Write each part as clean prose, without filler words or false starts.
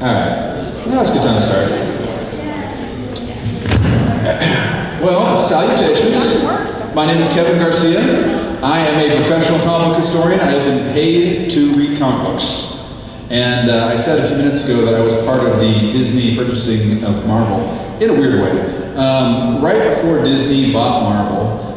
Alright, that's a good time to start. Well, salutations. My name is Kevin Garcia. I am a professional comic book historian. I have been paid to read comic books. And I said a few minutes ago that I was part of the Disney purchasing of Marvel in a weird way. Right before Disney bought Marvel,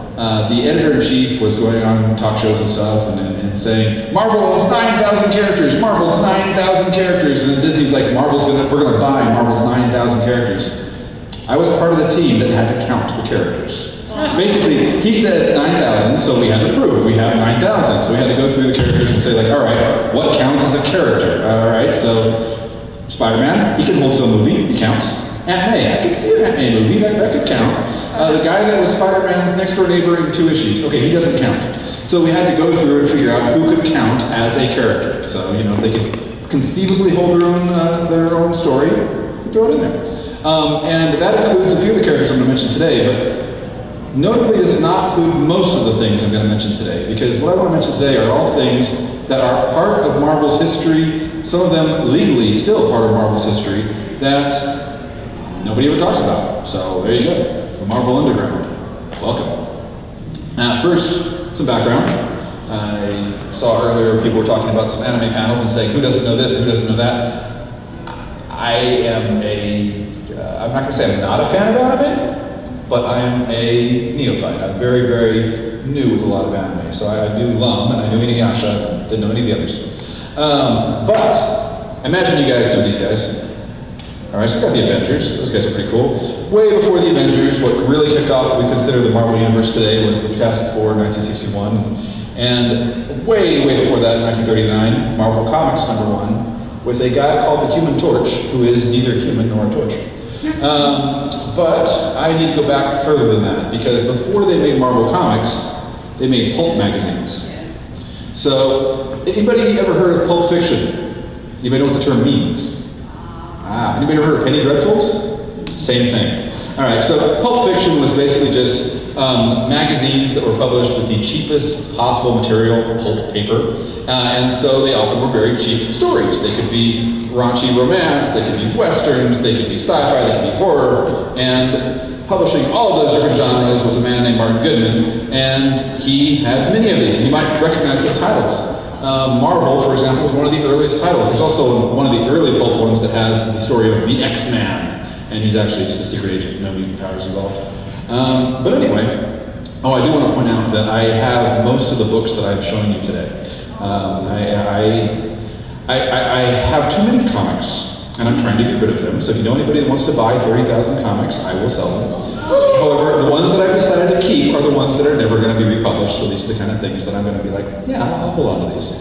the editor-in-chief was going on talk shows and stuff and saying, Marvel's 9,000 characters, Marvel's 9,000 characters, and then Disney's like, we're gonna buy Marvel's 9,000 characters. I was part of the team that had to count the characters. Basically, he said 9,000, so we had to prove we have 9,000. So we had to go through the characters and say like, all right, what counts as a character? All right, so Spider-Man, he can hold to a movie, he counts. Aunt May, I can see an Aunt May movie, that could count. The guy that was Spider-Man's next door neighbor in 2 issues, okay, he doesn't count. So we had to go through and figure out who could count as a character. So, you know, if they could conceivably hold their own story, we throw it in there. And that includes a few of the characters I'm going to mention today, but notably does not include most of the things I'm going to mention today, because what I want to mention today are all things that are part of Marvel's history, some of them legally still part of Marvel's history, that nobody ever talks about. So there you go, the Marvel Underground. Welcome. First, some background. I saw earlier people were talking about some anime panels and saying, who doesn't know this and who doesn't know that? I am I'm not going to say I'm not a fan of anime, but I am a neophyte. I'm very, very new with a lot of anime. So I knew Lum and I knew Inuyasha, didn't know any of the others. But I imagine you guys know these guys. All right, so we got the Avengers. Those guys are pretty cool. Way before the Avengers, what really kicked off what we consider the Marvel Universe today was the Fantastic Four in 1961. And way, way before that, in 1939, Marvel Comics #1, with a guy called the Human Torch, who is neither human nor a torch. But I need to go back further than that, because before they made Marvel Comics, they made Pulp Magazines. So, anybody ever heard of Pulp Fiction? Anybody know what the term means? Anybody ever heard of Penny Dreadfuls? Same thing. All right, so Pulp Fiction was basically just magazines that were published with the cheapest possible material, pulp paper, and so they often were very cheap stories. They could be raunchy romance, they could be westerns, they could be sci-fi, they could be horror, and publishing all of those different genres was a man named Martin Goodman, and he had many of these, and you might recognize the titles. Marvel, for example, was one of the earliest titles. There's also one of the early pulp ones that has the story of the X-Man, and he's actually just a secret agent, no mutant powers involved. But anyway, I do want to point out that I have most of the books that I'm showing you today. I have too many comics, and I'm trying to get rid of them. So if you know anybody that wants to buy 30,000 comics, I will sell them. However, the ones that I've decided to keep are the ones that are never going to be republished. So these are the kind of things that I'm going to be like, yeah, I'll hold on to these.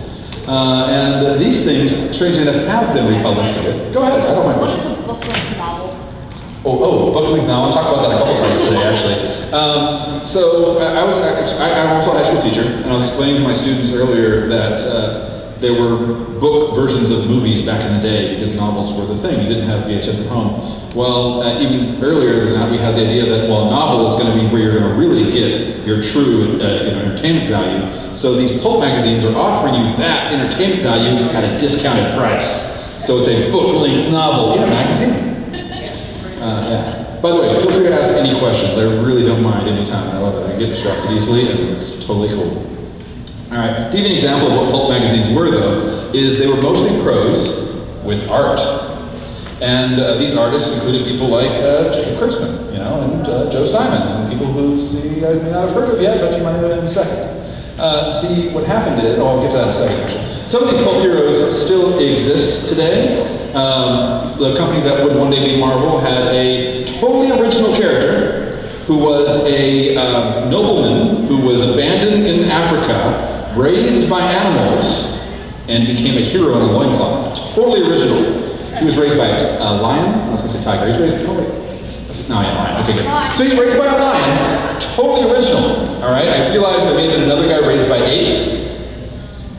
And these things, strangely enough, have been republished today. Go ahead, I don't mind questions. What is a book-length novel? Book-length novel. I'll talk about that a couple times today, actually. So I'm also a high school teacher, and I was explaining to my students earlier that there were book versions of movies back in the day because novels were the thing. You didn't have VHS at home. Well, even earlier than that, we had the idea that, well, a novel is going to be where you're going to really get your true entertainment value. So these pulp magazines are offering you that entertainment value at a discounted price. So it's a book-length novel in a magazine. Yeah. By the way, feel free to ask any questions. I really don't mind any time. I love it. I get distracted easily, and it's totally cool. All right. To give you an example of what pulp magazines were, though, is they were mostly prose with art. And these artists included people like Jacob Kurtzman, and Joe Simon, and people who you guys may not have heard of yet, but you might know in a second. See, what happened is, I'll get to that in a second, actually. Some of these pulp heroes still exist today. The company that would one day be Marvel had a totally original character who was a nobleman who was abandoned in Africa, raised by animals, and became a hero in a loincloth. Totally original. He was raised by a lion. I was going to say tiger. He's raised by lion. Okay, good. So he's raised by a lion. Totally original. All right. I realized there may have been another guy raised by apes.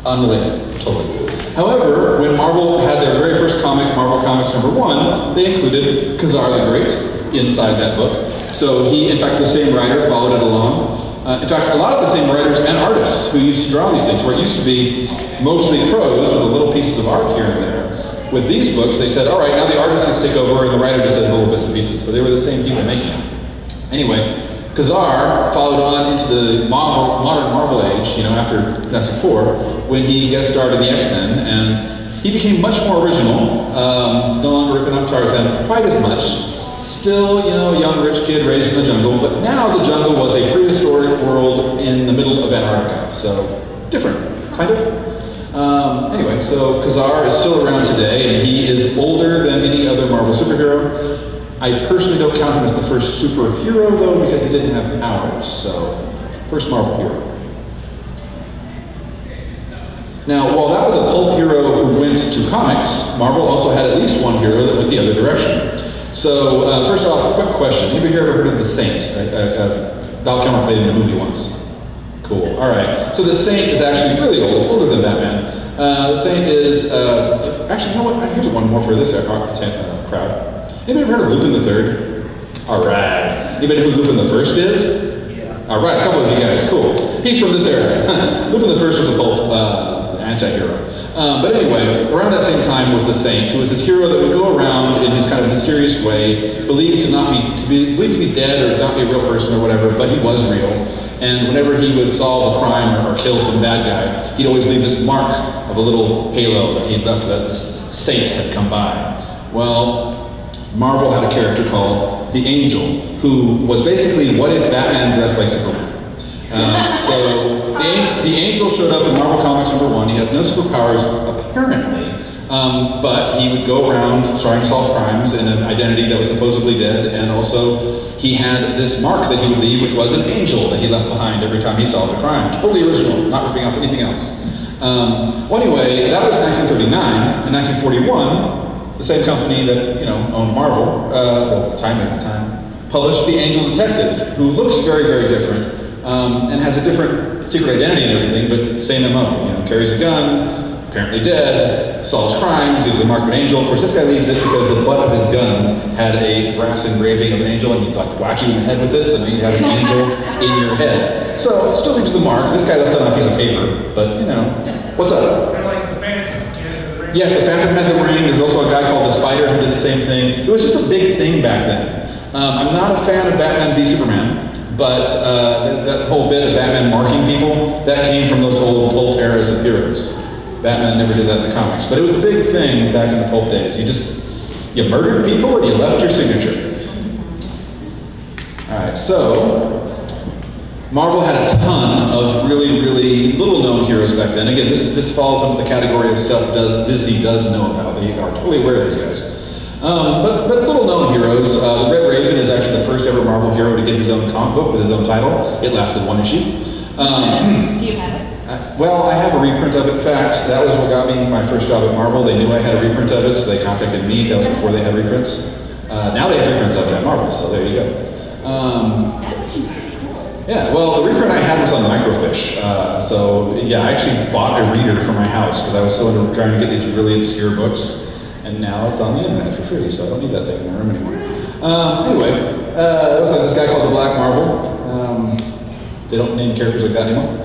Unrelated. Totally. However, when Marvel had their very first comic, Marvel Comics #1, they included Khazar the Great inside that book. So he, in fact, the same writer followed it along. In fact, a lot of the same writers and artists who used to draw these things, where it used to be mostly prose with little pieces of art here and there, with these books, they said, all right, now the artist has to take over and the writer just does little bits and pieces, but they were the same people making it. Anyway, Kazar followed on into the modern Marvel age, after Fantastic Four, when he guest starred in the X-Men, and he became much more original, no longer ripping off Tarzan quite as much. Still, a young rich kid raised in the jungle, but now the jungle was a prehistoric world in the middle of Antarctica, so different, kind of. Anyway, so Kazar is still around today, and he is older than any other Marvel superhero. I personally don't count him as the first superhero, though, because he didn't have powers, so first Marvel hero. Now, while that was a pulp hero who went to comics, Marvel also had at least one hero that went the other direction. So, first off, a quick question. Anybody here ever heard of The Saint? Val Kilmer played in a movie once. Cool, all right. So The Saint is actually really old, older than Batman. The Saint is, actually, you know what? Here's one more for this crowd. Anybody ever heard of Lupin the Third? All right. Anybody know who Lupin the First is? Yeah. All right, a couple of you guys, cool. He's from this era. Lupin the First was a pulp anti-hero. But anyway, around that same time was the Saint, who was this hero that would go around in his kind of mysterious way, believed to be dead or not be a real person or whatever, but he was real. And whenever he would solve a crime or kill some bad guy, he'd always leave this mark of a little halo that he'd left that this Saint had come by. Well, Marvel had a character called the Angel, who was basically what if Batman dressed like Superman. So the Angel showed up in Marvel Comics #1. He has no superpowers apparently, but he would go around trying to solve crimes in an identity that was supposedly dead, and also he had this mark that he would leave, which was an angel that he left behind every time he solved a crime. Totally original, not ripping off anything else. Well, anyway, that was 1939. In 1941. The same company that, owned Marvel, Time at the time, published The Angel Detective, who looks very, very different, and has a different secret identity and everything, but same MO. Carries a gun, apparently dead, solves crimes, leaves the mark of an angel. Of course, this guy leaves it because the butt of his gun had a brass engraving of an angel, and he'd whack you in the head with it, so now you'd have an angel in your head. So, it still leaves the mark. This guy left it on a piece of paper, but, what's up? Yes, the Phantom had the ring. There's also a guy called the Spider who did the same thing. It was just a big thing back then. I'm not a fan of Batman v Superman, but that whole bit of Batman marking people, that came from those old pulp eras of heroes. Batman never did that in the comics, but it was a big thing back in the pulp days. You murdered people and you left your signature. All right, so Marvel had a ton of really, really little-known heroes back then. Again, this falls under the category of stuff Disney does know about. They are totally aware of these guys. But little-known heroes. The Red Raven is actually the first ever Marvel hero to get his own comic book with his own title. It lasted one issue. Do you have it? Well, I have a reprint of it. In fact, that was what got me my first job at Marvel. They knew I had a reprint of it, so they contacted me. That was before they had reprints. Now they have reprints of it at Marvel, so there you go. Yeah, well, the reprint I had was on microfiche. So, yeah, I actually bought a reader for my house because I was so into trying to get these really obscure books. And now it's on the internet for free, so I don't need that thing in my room anymore. Anyway, there was this guy called the Black Marvel. They don't name characters like that anymore.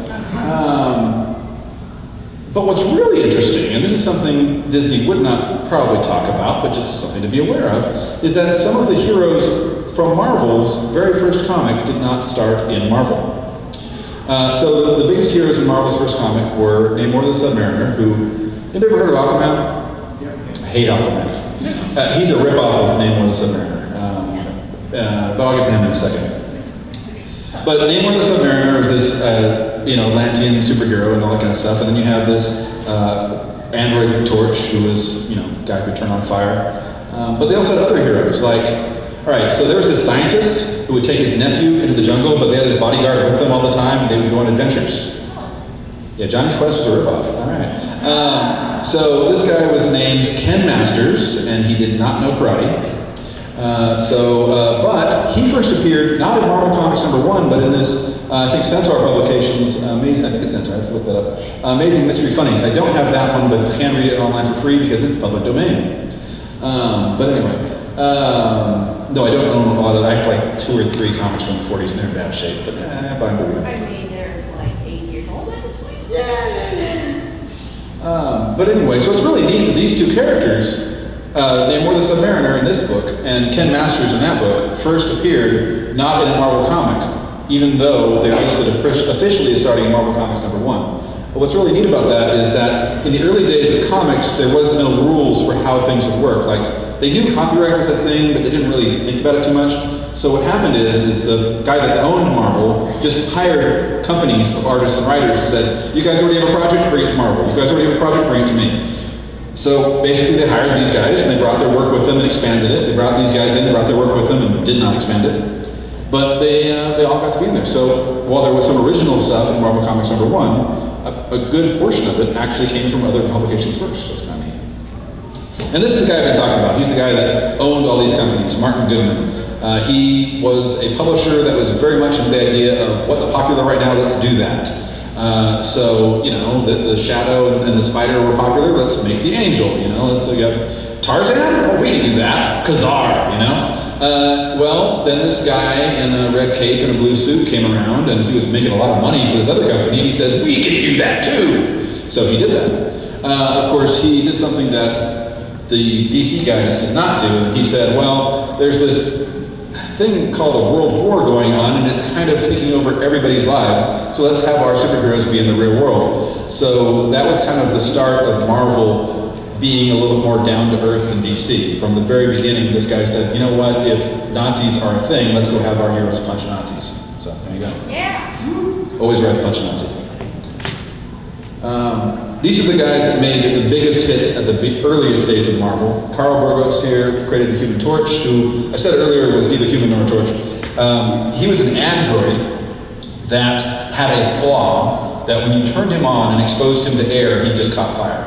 But what's really interesting, and this is something Disney would not probably talk about, but just something to be aware of, is that some of the heroes from Marvel's very first comic did not start in Marvel. So the biggest heroes in Marvel's first comic were Namor the Submariner, who, have you ever heard of Aquaman? I hate Aquaman. He's a ripoff of Namor the Submariner, but I'll get to him in a second. But Namor the Submariner is this, Atlantean superhero and all that kind of stuff, and then you have this android Torch, who was, guy who could turn on fire. But they also had other heroes, all right, so there was this scientist who would take his nephew into the jungle, but they had his bodyguard with them all the time, and they would go on adventures. Yeah, Johnny Quest was a ripoff. All right. So this guy was named Ken Masters, and he did not know karate. But he first appeared not in Marvel Comics #1, but in this, I think Centaur Publications, Amazing, I think it's Centaur, I have to look that up. Amazing Mystery Funnies. I don't have that one, but you can read it online for free because it's public domain. But anyway. No, I don't own a lot of. I have 2 or 3 comics from the 40s, and they're in bad shape. But I buy them. I mean, they're 8 years old at this point. Yeah. But anyway, so it's really neat that these two characters, Namor the Submariner in this book and Ken Masters in that book, first appeared not in a Marvel comic, even though they're listed officially as starting in Marvel Comics #1. But what's really neat about that is that in the early days of comics, there was no rules for how things would work. Like, they knew copyright was a thing, but they didn't really think about it too much. So what happened is the guy that owned Marvel just hired companies of artists and writers who said, you guys already have a project, bring it to Marvel. You guys already have a project, bring it to me. So basically they hired these guys and they brought their work with them and expanded it. They brought these guys in, they brought their work with them and did not expand it. But they all got to be in there. So while there was some original stuff in Marvel Comics #1, a good portion of it actually came from other publications first. That's kind of neat. And this is the guy I've been talking about. He's the guy that owned all these companies, Martin Goodman. He was a publisher that was very much into the idea of what's popular right now, let's do that. So, you know, the Shadow and the Spider were popular, let's make the Angel, you know, let's have Tarzan, oh, we can do that, Khazar, you know. Well, then this guy in a red cape and a blue suit came around and he was making a lot of money for this other company and he says, we can do that too. So he did that. Of course, he did something that the DC guys did not do. And he said, well, there's this thing called a world war going on and it's kind of taking over everybody's lives. So let's have our superheroes be in the real world. So that was kind of the start of Marvel being a little bit more down to earth than DC. From the very beginning, this guy said, you know what, if Nazis are a thing, let's go have our heroes punch Nazis. So there you go. Yeah. Always ready to punch a Nazi. These are the guys that made the biggest hits at the earliest days of Marvel. Carl Burgos here created the Human Torch, who I said earlier was neither human nor a torch. He was an android that had a flaw that when you turned him on and exposed him to air, he just caught fire.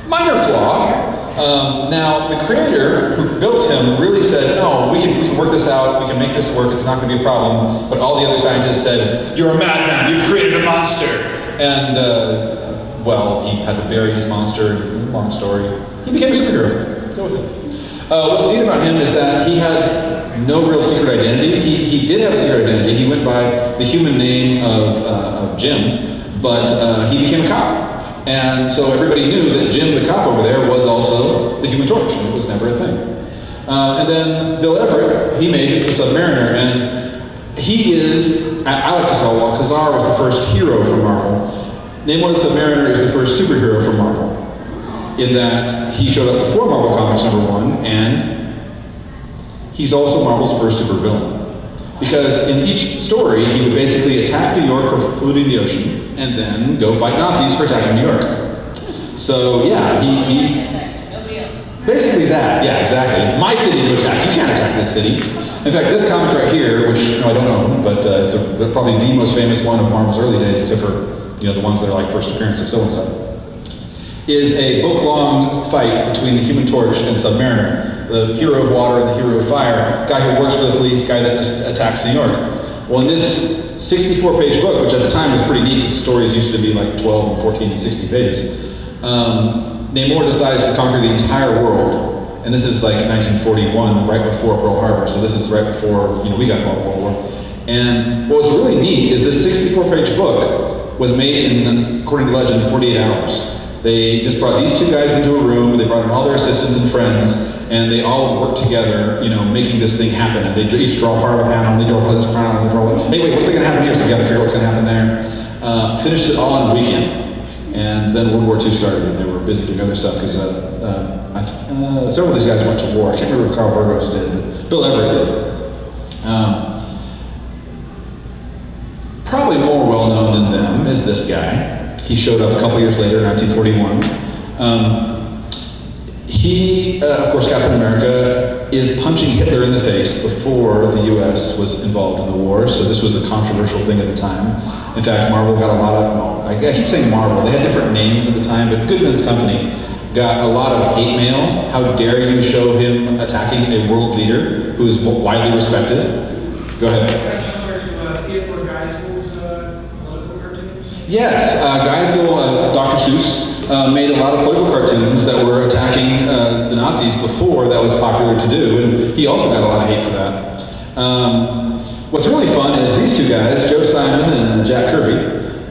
Minor flaw. Now, the creator who built him really said, no, we can work this out, we can make this work, it's not going to be a problem. But all the other scientists said, you're a madman, you've created a monster. And, well, he had to bury his monster, long story. He became a superhero. Go with it. What's neat about him is that he had no real secret identity. He did have a secret identity. He went by the human name of Jim, but he became a cop. And so everybody knew that Jim the cop over there was also the Human Torch, and it was never a thing. And then Bill Everett, he made the Submariner, and he is, I like to say, well, Khazar was the first hero from Marvel. Namor the Submariner is the first superhero from Marvel, in that he showed up before Marvel Comics #1, and he's also Marvel's first supervillain. Because in each story, he would basically attack New York for polluting the ocean, and then go fight Nazis for attacking New York. So yeah, Nobody else. basically that, yeah, exactly. It's my city to attack, you can't attack this city. In fact, this comic right here, which I don't know, but it's probably the most famous one of Marvel's early days, except for the ones that are like first appearance of so-and-so, is a book-long fight between the Human Torch and Submariner, the hero of water and the hero of fire, guy who works for the police, guy that just attacks New York. Well, in this 64-page book, which at the time was pretty neat, because stories used to be like 12 and 14 and 16 pages, Namor decides to conquer the entire world. And this is like 1941, right before Pearl Harbor, so this is right before we got World War. And what was really neat is this 64-page book was made in, according to legend, 48 hours. They just brought these two guys into a room, they brought in all their assistants and friends, and they all worked together, making this thing happen. And they each draw part of a panel, they draw part of this panel, they draw, hey, wait, what's going to happen here? So we got to figure out what's going to happen there. Finished it all in a weekend. And then World War II started, and they were busy doing other stuff, because several of these guys went to war. I can't remember if Carl Burgos did, but Bill Everett did. Probably more well-known than them is this guy. He showed up a couple years later, 1941. He, of course, Captain America, is punching Hitler in the face before the US was involved in the war, so this was a controversial thing at the time. In fact, Marvel got a lot of, I keep saying Marvel, they had different names at the time, but Goodman's company got a lot of hate mail. How dare you show him attacking a world leader who is widely respected? Go ahead. Yes, Geisel, Dr. Seuss, made a lot of political cartoons that were attacking the Nazis before that was popular to do, and he also got a lot of hate for that. What's really fun is these two guys, Joe Simon and Jack Kirby,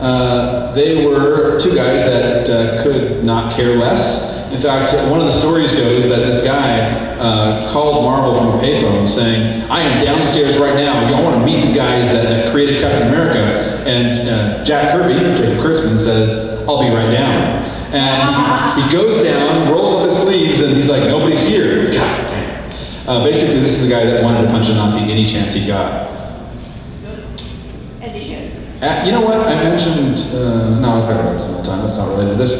They were two guys that could not care less. In fact, one of the stories goes that this guy called Marvel from a payphone saying, "I am downstairs right now. Y'all want to meet the guys that created Captain America?" And Jack Kirby, Jacob Kurtzman, says, "I'll be right down." And he goes down, rolls up his sleeves, and he's like, "Nobody's here." God damn. Basically, this is a guy that wanted to punch a Nazi any chance he got. As you should. You know what? I mentioned, no, I'll talk about this another time. That's not related to this.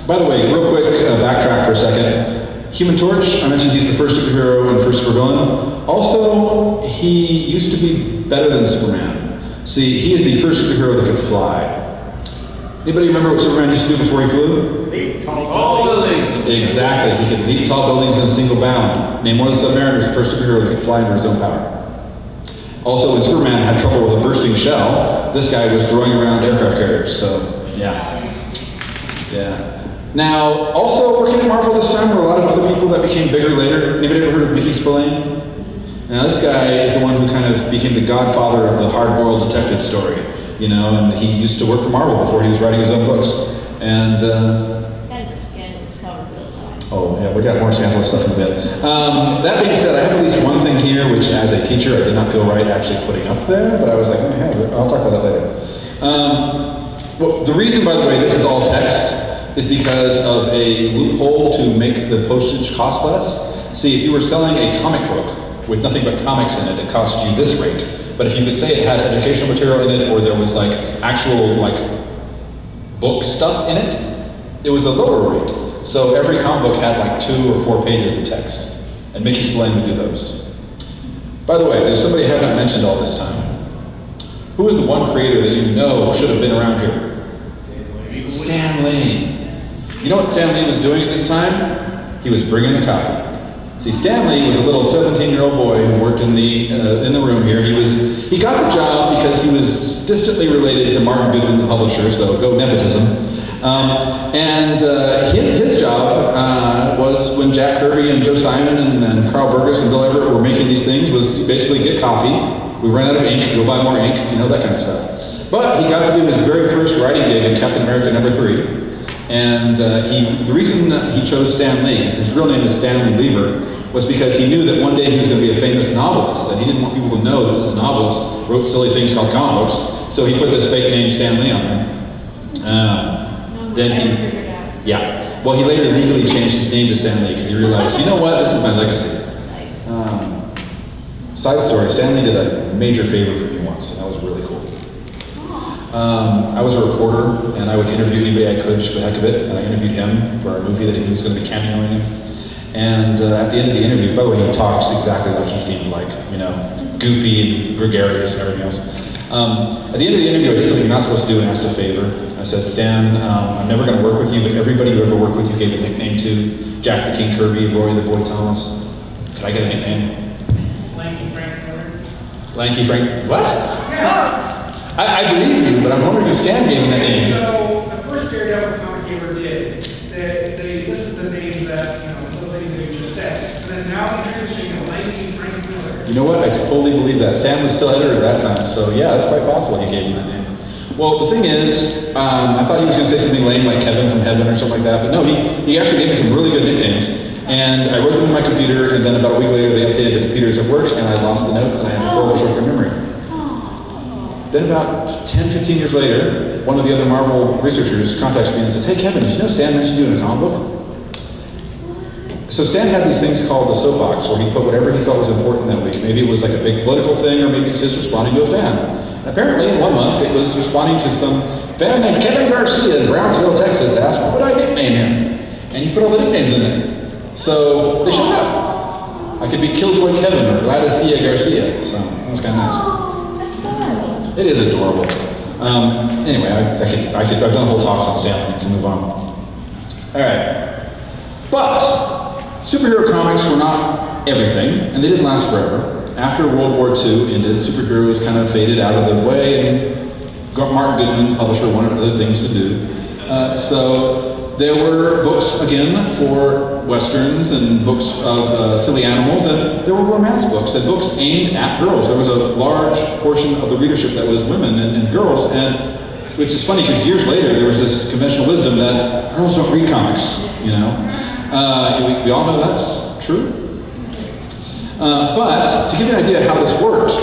By the way, real quick, backtrack for a second. Human Torch, I mentioned he's the first superhero and first supervillain. Also, he used to be better than Superman. See, he is the first superhero that could fly. Anybody remember what Superman used to do before he flew? Leap tall buildings. Exactly, he could leap tall buildings in a single bound. Named one of the Submariners, the first superhero that could fly under his own power. Also, when Superman had trouble with a bursting shell, this guy was throwing around aircraft carriers, so yeah. Yeah. Now, also working at Marvel this time were a lot of other people that became bigger later. Anybody ever heard of Mickey Spillane? Now, this guy is the one who kind of became the godfather of the hard-boiled detective story, you know, and he used to work for Marvel before he was writing his own books. And, That is a scandalous cover for those times. oh, yeah, we got more scandalous stuff in a bit. That being said, I have at least one thing here, which as a teacher, I did not feel right actually putting up there, but I was like, oh, hey, I'll talk about that later. Well, the reason, by the way, this is all text is because of a loophole to make the postage cost less. See, if you were selling a comic book with nothing but comics in it, it cost you this rate. But if you could say it had educational material in it, or there was like actual like book stuff in it, it was a lower rate. So every comic book had like 2 or 4 pages of text, and Mickey Spillane would do those. By the way, there's somebody I have not mentioned all this time. Who is the one creator that you know should have been around here? Stan Lee. You know what Stan Lee was doing at this time? He was bringing the coffee. See, Stan Lee was a little 17-year-old boy who worked in the room here. He got the job because he was distantly related to Martin Goodman, the publisher, so go nepotism. His job was when Jack Kirby and Joe Simon and Carl Burgess and Bill Everett were making these things was basically get coffee. We ran out of ink, go buy more ink, you know, that kind of stuff. But he got to do his very first writing gig in Captain America #3. And the reason that he chose Stan Lee, his real name is Stanley Lieber, was because he knew that one day he was going to be a famous novelist, and he didn't want people to know that this novelist wrote silly things called comic books, so he put this fake name Stan Lee on there. Yeah. Well, he later legally changed his name to Stan Lee because he realized, you know what, this is my legacy. Nice. Side story, Stan Lee did a major favor for me once, and that was really cool. I was a reporter, and I would interview anybody I could just for the heck of it, and I interviewed him for a movie that he was going to be cameoing in. And at the end of the interview, by the way, he talks exactly like he seemed like, you know, goofy and gregarious and everything else. At the end of the interview, I did something you're not supposed to do and asked a favor. I said, Stan, I'm never going to work with you, but everybody you ever worked with, you gave a nickname to. Jack the King Kirby, Roy the Boy Thomas. Could I get a nickname? Lanky Frank Miller. Lanky Frank, what? I believe you, but I'm wondering if Stan gave him that name. So, the first Daredevil comic he ever did, they listed the names that, you know, the things that you just said. And then now introducing a Lanky Frank Miller. You know what? I totally believe that. Stan was still editor at that time, so yeah, it's quite possible he gave him that name. Well, the thing is, I thought he was going to say something lame like Kevin from Heaven or something like that, but no, he actually gave me some really good nicknames. And I wrote them in my computer, and then about a week later they updated the computers at work, and I lost the notes, and I had a horrible short-term memory. Then about 10, 15 years later, one of the other Marvel researchers contacts me and says, hey Kevin, did you know Stan mentioned you in a comic book? So Stan had these things called the soapbox, where he put whatever he felt was important that week. Maybe it was like a big political thing, or maybe it's just responding to a fan. And apparently in 1 month, it was responding to some fan named Kevin Garcia in Brownsville, Texas, asked, what would I nickname him? And he put all the nicknames in there. So they showed up. I could be Killjoy Kevin or Gladys Garcia, so that was kind of nice. It is adorable. Anyway, I've done a whole talk on Stanley. I can move on. All right. But superhero comics were not everything, and they didn't last forever. After World War II ended, superheroes kind of faded out of the way, and Martin Goodman, publisher, wanted other things to do. So there were books, again, for Westerns and books of silly animals, and there were romance books and books aimed at girls. There was a large portion of the readership that was women and girls, and which is funny because years later there was this conventional wisdom that girls don't read comics, you know. We all know that's true. But to give you an idea of how this worked,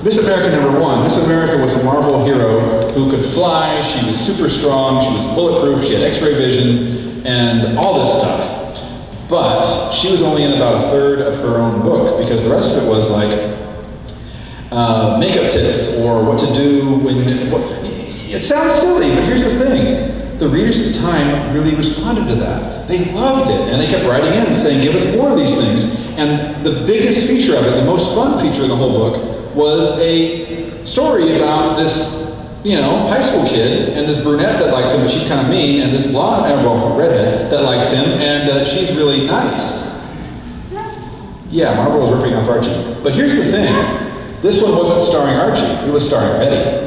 Miss America #1. Miss America was a Marvel hero who could fly, she was super strong, she was bulletproof, she had X-ray vision, and all this stuff. But she was only in about a third of her own book because the rest of it was like makeup tips or what to do when... It sounds silly, but here's the thing. The readers at the time really responded to that. They loved it, and they kept writing in saying, give us more of these things. And the biggest feature of it, the most fun feature of the whole book, was a story about this, you know, high school kid and this brunette that likes him, but she's kind of mean, and this blonde, well, redhead that likes him, and she's really nice. Yeah, Marvel was ripping off Archie. But here's the thing. This one wasn't starring Archie, it was starring Betty.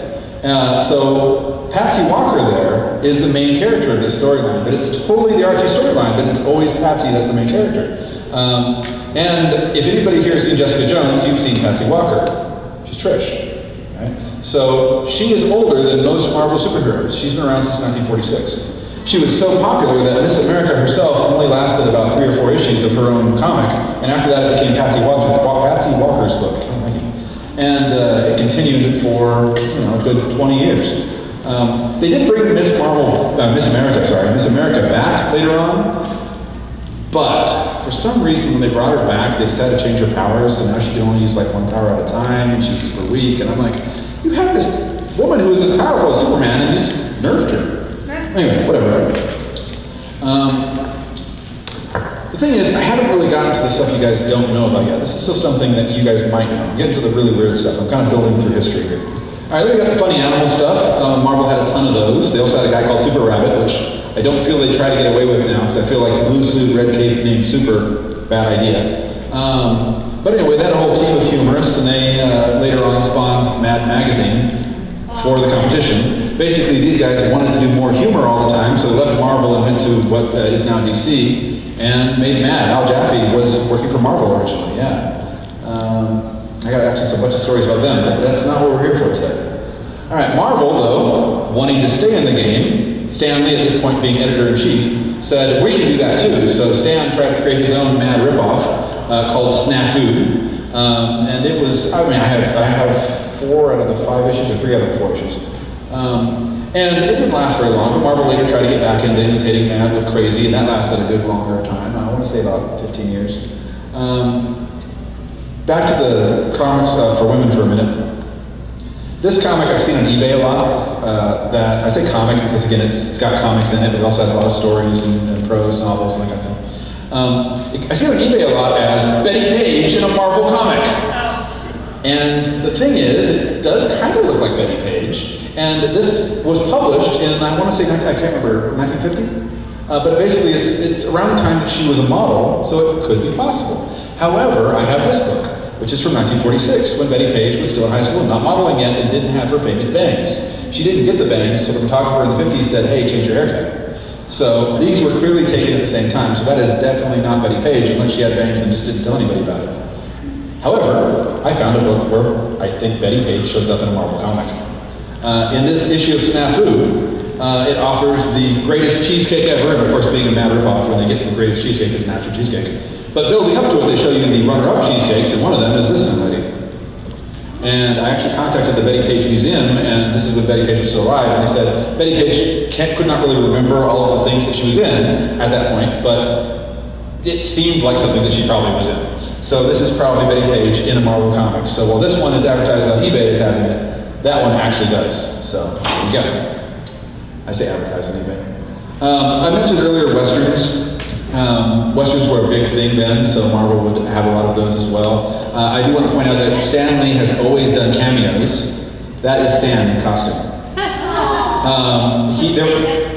So Patsy Walker there is the main character of this storyline, but it's totally the Archie storyline, but it's always Patsy that's the main character. And if anybody here has seen Jessica Jones, you've seen Patsy Walker. She's Trish, right? So she is older than most Marvel superheroes. She's been around since 1946. She was so popular that Miss America herself only lasted about 3 or 4 issues of her own comic, and after that it became Patsy Walker's book. And it continued for, you know, a good 20 years. They did bring Miss America back later on, but for some reason when they brought her back, they decided to change her powers, so now she can only use like 1 power at a time, and she's super weak, and I'm like, you had this woman who was as powerful as Superman, and you just nerfed her. Anyway, whatever. The thing is, I haven't really gotten to the stuff you guys don't know about yet. This is still something that you guys might know. I'm getting to the really weird stuff. I'm kind of building through history here. All right, then we got the funny animal stuff. Marvel had a ton of those. They also had a guy called Super Rabbit, which I don't feel they try to get away with now, because I feel like blue suit, red cape named Super, bad idea. But anyway, they had a whole team of humorists, and they later on spawned Mad Magazine for the competition. Basically, these guys wanted to do more humor all the time, so they left Marvel and went to what is now DC. And made Mad. Al Jaffe was working for Marvel originally, yeah. I got actually a bunch of stories about them, but that's not what we're here for today. All right, Marvel, though, wanting to stay in the game, Stan Lee, at this point being editor-in-chief, said, we can do that too. So Stan tried to create his own Mad ripoff called Snafu. And it was, I have 4 out of the 5 issues, or 3 out of the 4 issues. And it didn't last very long, but Marvel later tried to get back into imitating Mad with Crazy, and that lasted a good longer time. I want to say about 15 years. Back to the comics for women for a minute. This comic I've seen on eBay a lot. That I say comic because again it's got comics in it, but it also has a lot of stories and prose novels and that kind of thing. I see it on eBay a lot as Betty Page in a Marvel comic. And the thing is, it does kind of look like Betty Page. And this was published in, I want to say, I can't remember, 1950? But basically it's around the time that she was a model, so it could be possible. However, I have this book, which is from 1946, when Betty Page was still in high school, not modeling yet, and didn't have her famous bangs. She didn't get the bangs till the photographer in the 50s said, hey, change your haircut. So these were clearly taken at the same time, so that is definitely not Betty Page, unless she had bangs and just didn't tell anybody about it. However, I found a book where I think Betty Page shows up in a Marvel comic. In this issue of Snafu, it offers the greatest cheesecake ever, and of course being a Mad ripoff, when they get to the greatest cheesecake, it's an actual cheesecake. But building up to it, they show you the runner-up cheesecakes, and one of them is this young lady. And I actually contacted the Betty Page Museum, and this is when Betty Page was still alive, and they said Betty Page could not really remember all of the things that she was in at that point, but it seemed like something that she probably was in. So this is probably Betty Page in a Marvel comic. So while this one is advertised on eBay as having it, that one actually does. So there you go. I say advertised on eBay. I mentioned earlier Westerns. Westerns were a big thing then, so Marvel would have a lot of those as well. I do want to point out that Stan Lee has always done cameos. That is Stan in costume.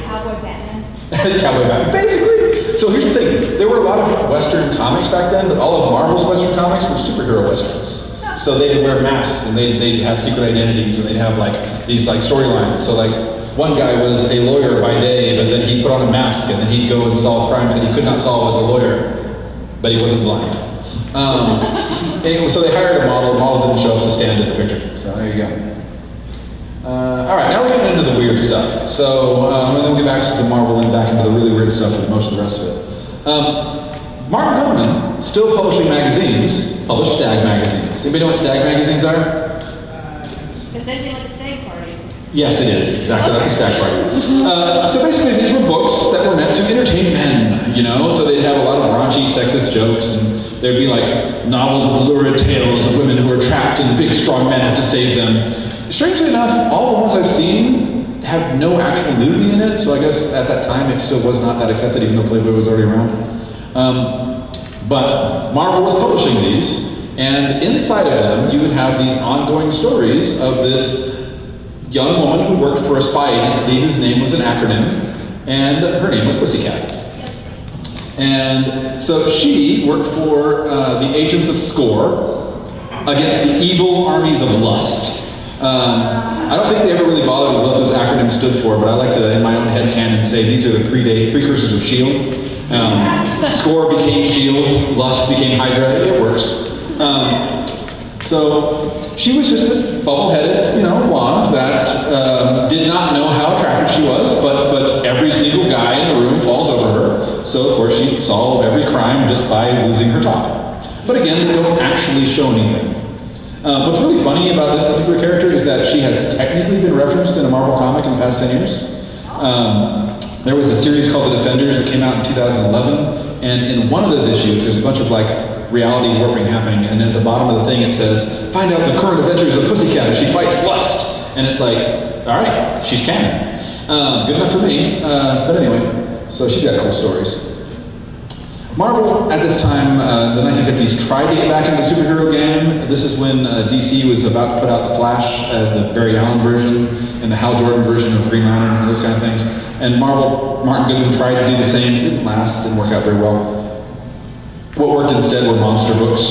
Cowboy Batman. Cowboy Batman, basically. So here's the thing, there were a lot of Western comics back then, but all of Marvel's Western comics were superhero Westerns. So they'd wear masks, and they'd have secret identities, and they'd have like these like storylines. So like one guy was a lawyer by day, but then he put on a mask and then he'd go and solve crimes that he could not solve as a lawyer, but he wasn't blind. So they hired a model. The model didn't show up, so Stan did the picture. So there you go. All right, now we're getting into the weird stuff. So, and then we'll get back to the Marvel and back into the really weird stuff for most of the rest of it. Martin Goodman, still publishing magazines, published Stag magazines. Anybody know what Stag magazines are? Is anything like a stag party? Yes, it is, exactly like a Stag party. So basically these were books that were meant to entertain men, you know? So they'd have a lot of raunchy, sexist jokes, and there'd be like novels of lurid tales of women who are trapped and big, strong men have to save them. Strangely enough, all the ones I've seen have no actual nudity in it, so I guess at that time it still was not that accepted, even though Playboy was already around. But Marvel was publishing these, and inside of them you would have these ongoing stories of this young woman who worked for a spy agency whose name was an acronym, and her name was Pussycat. And so she worked for the agents of SCORE against the evil armies of lust. I don't think they ever really bothered with what those acronyms stood for, but I like to, in my own headcanon, say these are the precursors of S.H.I.E.L.D. SCORE became S.H.I.E.L.D., Lust became Hydra, it works. So she was just this bubble-headed, you know, blonde that did not know how attractive she was, but every single guy in the room falls over her. So of course she'd solve every crime just by losing her top. But again, they don't actually show anything. What's really funny about this particular character is that she has technically been referenced in a Marvel comic in the past 10 years. There was a series called The Defenders that came out in 2011, and in one of those issues, there's a bunch of like reality warping happening, and at the bottom of the thing it says, find out the current adventures of Pussycat as she fights lust. And it's like, all right, she's canon. Good enough for me, but anyway, so she's got cool stories. Marvel, at this time, the 1950s, tried to get back into the superhero game. This is when DC was about to put out The Flash, the Barry Allen version, and the Hal Jordan version of Green Lantern, and those kind of things. And Martin Goodman tried to do the same. It didn't last, didn't work out very well. What worked instead were monster books.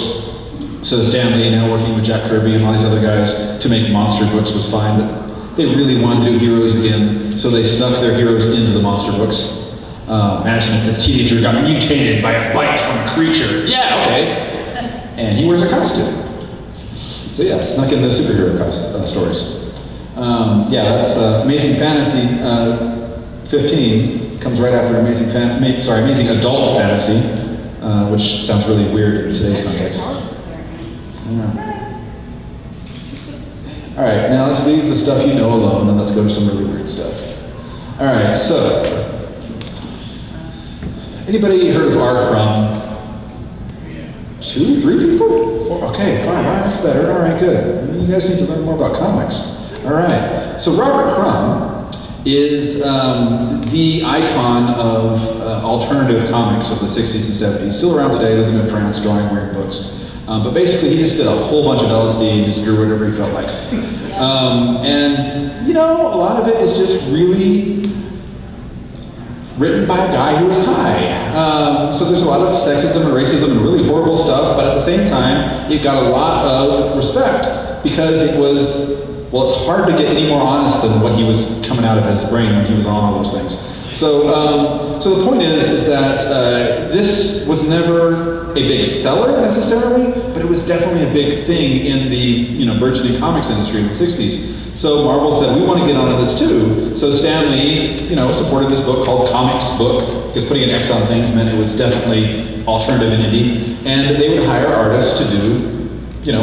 So Stan Lee, now working with Jack Kirby and all these other guys, to make monster books was fine, but they really wanted to do heroes again, so they snuck their heroes into the monster books. Imagine if this teenager got mutated by a bite from a creature. Yeah, okay. And he wears a costume. So yeah, snuck in the superhero stories. Yeah, that's Amazing Fantasy 15 comes right after Amazing Adult Fantasy, which sounds really weird in today's context. Yeah. All right, now let's leave the stuff you know alone and let's go to some really weird stuff. All right, so. Anybody heard of R. Crumb? 2, 3 people? 4? Okay, fine, all right, that's better. All right, good. You guys need to learn more about comics. All right, so Robert Crumb is the icon of alternative comics of the 60s and 70s. Still around today, living in France, drawing weird books. But basically, he just did a whole bunch of LSD and just drew whatever he felt like. And, you know, a lot of it is just really written by a guy who was high. So there's a lot of sexism and racism and really horrible stuff, but at the same time, it got a lot of respect because it was, well, it's hard to get any more honest than what he was coming out of his brain when he was on all those things. So, so the point is that this was never a big seller necessarily, but it was definitely a big thing in the burgeoning comics industry in the 60s. So Marvel said, we want to get onto this too. So Stan Lee, supported this book called Comix Book, because putting an X on things meant it was definitely alternative and indie. And they would hire artists to do,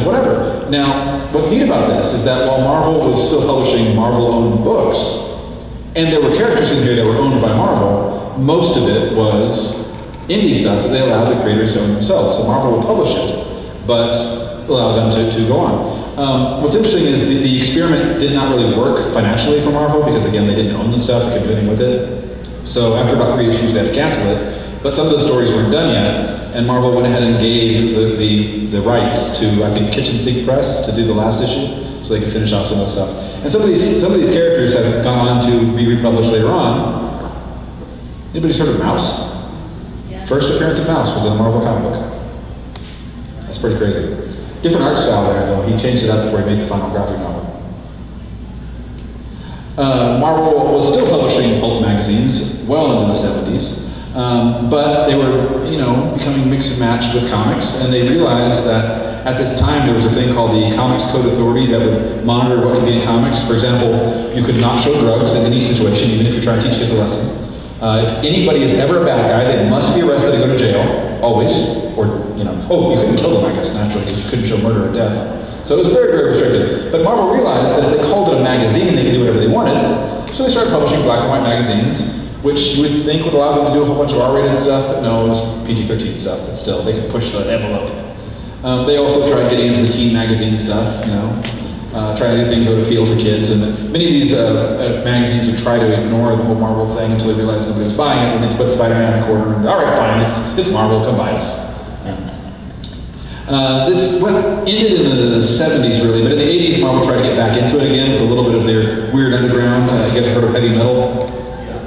whatever. Now, what's neat about this is that while Marvel was still publishing Marvel-owned books, and there were characters in here that were owned by Marvel, most of it was indie stuff that they allowed the creators to own themselves. So Marvel would publish it, but allow them to go on. What's interesting is the experiment did not really work financially for Marvel because, again, they didn't own the stuff, they couldn't do anything with it. So after about 3 issues, they had to cancel it. But some of the stories weren't done yet, and Marvel went ahead and gave the rights to, I think, Kitchen Sink Press to do the last issue, so they could finish off some of the stuff. And some of these characters have gone on to be republished later on. Anybody heard of Mouse? Yeah. First appearance of Mouse was in a Marvel comic book. That's pretty crazy. Different art style there, though. He changed it up before he made the final graphic novel. Marvel was still publishing Pulp Magazines well into the 70s, but they were, becoming mix and match with comics, and they realized that at this time there was a thing called the Comics Code Authority that would monitor what could be in comics. For example, you could not show drugs in any situation, even if you're trying to teach kids a lesson. If anybody is ever a bad guy, they must be arrested and go to jail, always. Or, you couldn't kill them, I guess, naturally, because you couldn't show murder or death. So it was very, very restrictive. But Marvel realized that if they called it a magazine, they could do whatever they wanted. So they started publishing black and white magazines, which you would think would allow them to do a whole bunch of R-rated stuff, but no, it was PG-13 stuff, but still, they could push the envelope. They also tried getting into the teen magazine stuff, trying to do things that would appeal to kids, and many of these magazines would try to ignore the whole Marvel thing until they realized nobody was buying it, and then put Spider-Man in the corner, and all right, fine, it's Marvel, come buy us. This ended in the 70s, really, but in the 80s, Marvel tried to get back into it again with a little bit of their weird underground. You guys have heard of heavy metal?